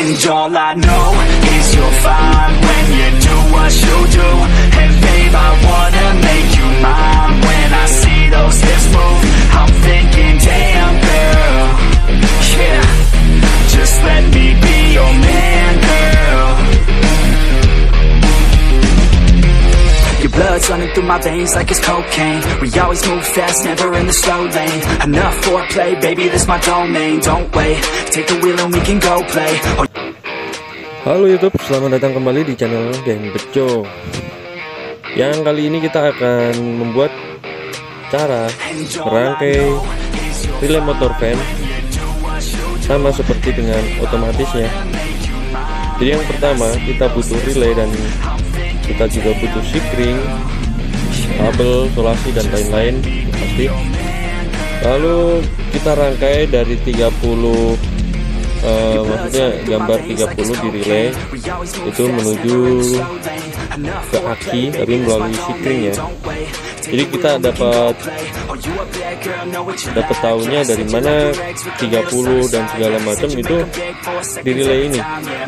And all I know is you're fine when you do what you do. And babe, I wanna make you mine. When I see those hips move, I'm thinking, damn girl, yeah, just let me be your man, girl. Your blood's running through my veins like it's cocaine. We always move fast, never in the slow lane. Enough foreplay, baby, this my domain. Don't wait, take the wheel and we can go play. Halo YouTube, selamat datang kembali di channel Geng Beco. Yang kali ini kita akan membuat cara merangkai relay motorfan sama seperti dengan otomatisnya. Jadi yang pertama kita butuh relay dan kita juga butuh sikring, kabel, solasi dan lain-lain pasti. Lalu kita rangkai dari 30 maksudnya gambar 30 di relay itu menuju ke aki tapi melalui sikring ya. Jadi kita dapat tahunya dari mana 30 dan segala macam itu di relay ini.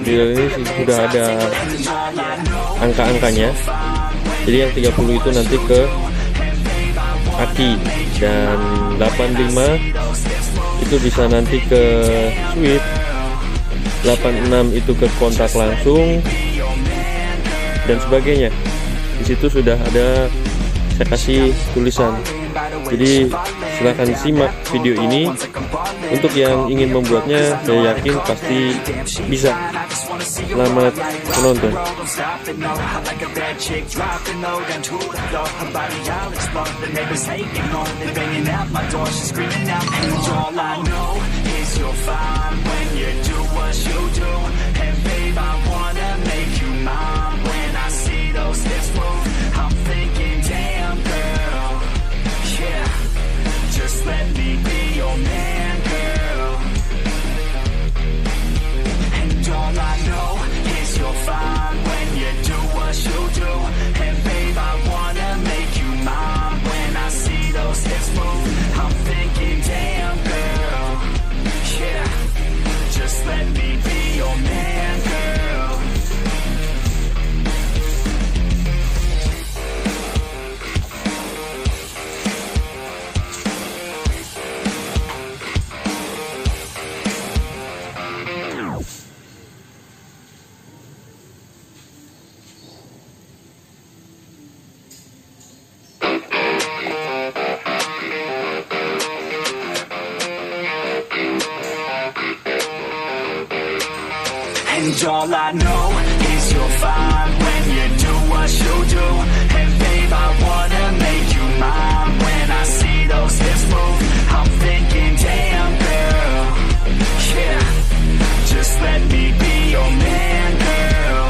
Di relay ini sudah ada angka-angkanya. Jadi yang 30 itu nanti ke aki dan 85 itu bisa nanti ke switch, 86 itu ke kontak langsung dan sebagainya. Di situ sudah ada, saya kasih tulisan. Jadi silahkan simak video ini. Untuk yang ingin membuatnya, saya yakin pasti bisa. Selamat menonton. Let me be your man, girl. And all I know is you're fine when you do what you do. And babe, I wanna make you mine. When I see those hips move, I'm thinking, damn girl, yeah, just let me be your man, girl. And all I know is you're fine when you do what you do. And babe, I wanna make you mine. When I see those hips move, I'm thinking, damn girl, yeah, just let me be your man, girl.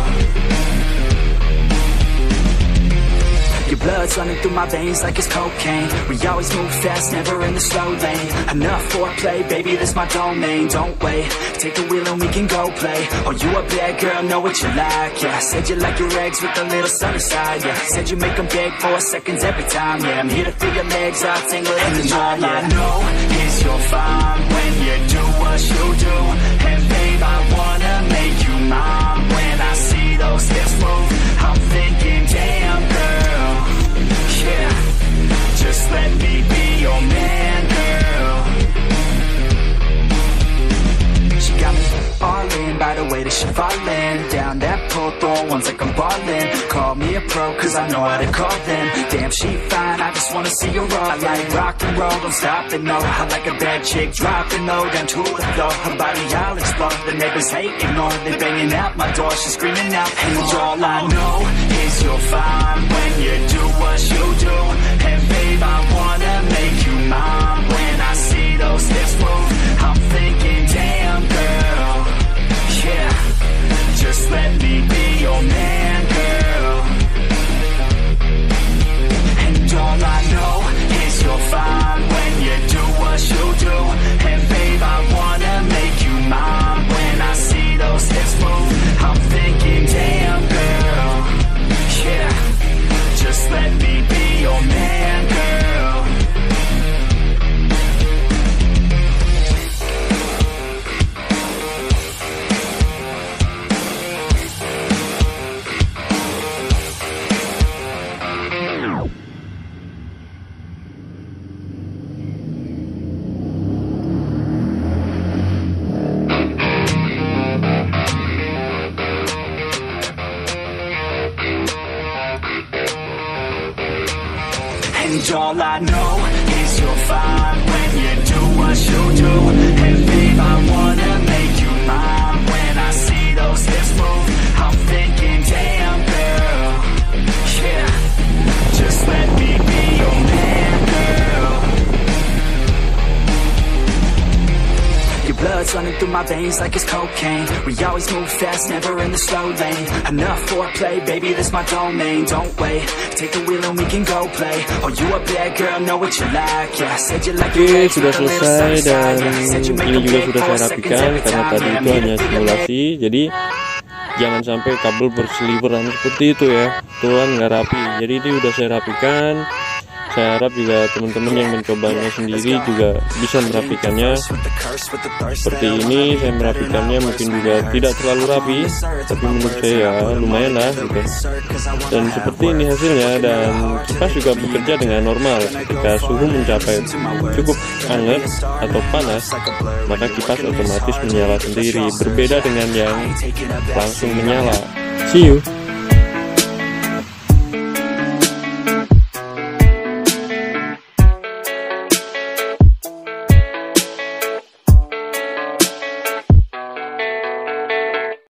Your blood's running through my veins like it's cocaine. We always move fast, never in the slow lane. Enough foreplay, baby, this my domain. Don't wait, take the wheel and we can go play. Oh, you a bad girl, know what you like, yeah. Said you like your eggs with a little sunny side, yeah. Said you make them big 4 seconds every time, yeah. I'm here to feel your legs out, tingle in the night, yeah. All I know is you're fine when you do what you do. And babe, I wanna make you mine. When I see those hips move, I'm thinking, damn girl, yeah, just let me be your man, girl. She got me all in by the way that she fallin' down that pole, throwing ones like I'm ballin'. Call me a pro, cause I know how to call them. Damn, she fine, I just wanna see her all. I like rock and roll, don't stop it, no. I like a bad chick, dropping low down to the floor. Her body, I'll explode, the neighbors hate, ignore. They banging out my door, she's screaming out. And all I know is you're fine when you do what you do. And babe, I wanna make you mine. When I see those hips move, I'm thinking, damn girl, yeah, just let me be your man, girl. And all I know is you're fine when you do what you do. And babe, I wanna make you mine. When I see those hips move, I'm thinking, damn girl, yeah, just let me and all I know is you're fine when you do what you do. And babe, I wanna make you mine. When I see those hips move, I'm thinking, damn girl, yeah, just let me be your man, girl. Your blood's running through my veins like it's cocaine. We always move fast, never in the slow lane. Enough foreplay, baby, this my domain. Don't wait, take the wheel and we can go play. Oh, you a bad girl, know what you like. Yeah, said you like. Oke, sudah selesai dan ini juga sudah saya rapikan karena tadi itu hanya simulasi. Jadi jangan sampai kabel berseliweran seperti itu ya, tuan nggak rapi. Jadi ini udah saya rapikan. Saya harap juga teman-teman yang mencobanya sendiri juga bisa merapikannya seperti ini. Saya merapikannya mungkin juga tidak terlalu rapi, tapi menurut saya ya lumayan lah gitu. Dan seperti ini hasilnya, dan kipas juga bekerja dengan normal. Ketika suhu mencapai cukup hangat atau panas, maka kipas otomatis menyala sendiri, berbeda dengan yang langsung menyala. See you.